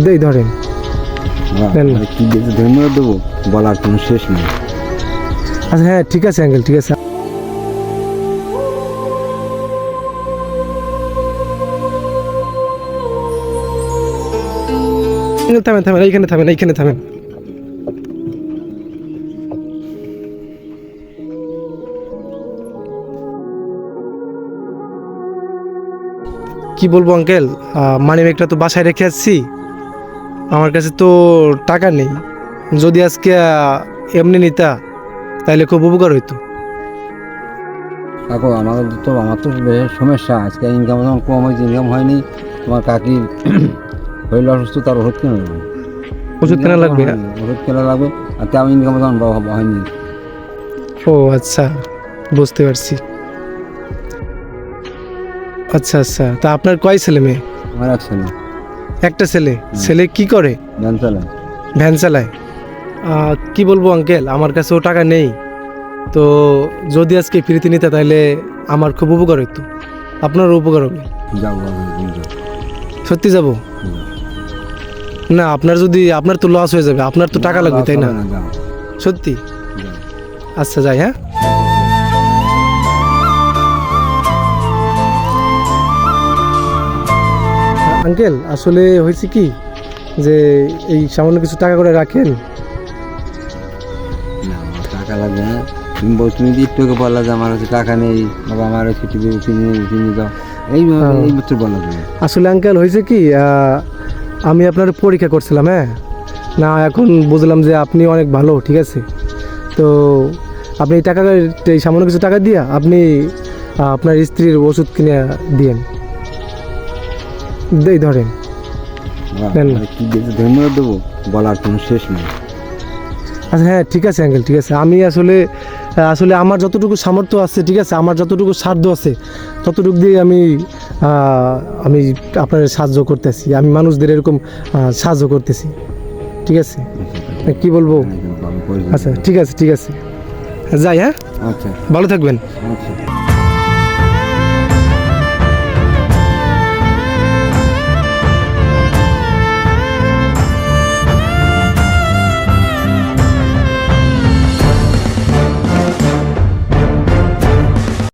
দেই ধরেন। নেন। মানে কি যে ধন্যবাদ দেবো বলার কোনো শেষ নেই। আচ্ছা হ্যাঁ ঠিক আছে আঙ্কেল, ঠিক আছে। থামেন থামেন, এইখানে থামেন, এইখানে থামেন। কি বলবো আঙ্কেল, মানি ব্যাগটা তো বাসায় রেখে আসছি, আমার কাছে তো টাকা নেই। যদি আজকে এমনি নিতা তাহলে খুব উপকার হইতো। কাকু আমার তো বেশ সমস্যা, আজকে ইনকাম যখন কম হয়েছে, ইনকাম হয়নি। তোমার কাকির শরীর অসুস্থ, তার ওষুধ কেনা লাগবে। ওষুধ কেনা লাগবে? ওষুধ কেনা লাগবে, আর তেমন ইনকাম যখন হয়নি। ও আচ্ছা, বুঝতে পারছি। আচ্ছা আচ্ছা, তা আপনার কয় ছেলে মেয়ে? আমার এক ছেলে একটা ছেলে। ছেলে কি করে? ভ্যান চালায়। ভ্যান চালায়? কি বলবো আঙ্কেল, আমার কাছেও টাকা নেই। তো যদি আজকে ফ্রিতে নিতে তাহলে আমার খুব উপকার হইতো, আপনারও উপকার হবে। যাবো সত্যি যাব না? আপনার তো লস হয়ে যাবে, আপনার তো টাকা লাগবে তাই না? সত্যি? আচ্ছা যাই। হ্যাঁ আঙ্কেল, আসলে হয়েছে কি যে এই সামান্য কিছু টাকা করে রাখেন। না, আমার টাকা লাগবে না। তুমি একটু বললা যে আমার হচ্ছে টাকা নেই, বাবা আমার হচ্ছে টিভি কিনে দাও, এই মাত্র বলা যাবে। আসলে আঙ্কেল হয়েছে কি, আমি আপনার পরীক্ষা করছিলাম। হ্যাঁ না, এখন বুঝলাম যে আপনি অনেক ভালো, ঠিক আছে। তো আপনি এই সামান্য কিছু টাকা দিয়া আপনি আপনার স্ত্রীর ওষুধ কিনে দিয়েন। দেই ধরেন। নেন। মানে কি যে ধন্যবাদ দেবো বলার কোনো শেষ নেই। আচ্ছা হ্যাঁ ঠিক আছে আঙ্কেল, ঠিক আছে। আমি আসলে আমার যতটুকু সামর্থ্য আছে, ঠিক আছে, আমার যতটুকু সাধ্য আছে ততটুকু দিয়ে আমি আপনার সাহায্য করতেছি। আমি মানুষদের এরকম সাহায্য করতেছি, ঠিক আছে। কি বলবো? আচ্ছা ঠিক আছে, ঠিক আছে, যাই। হ্যাঁ আচ্ছা ভালো থাকবেন। আচ্ছা।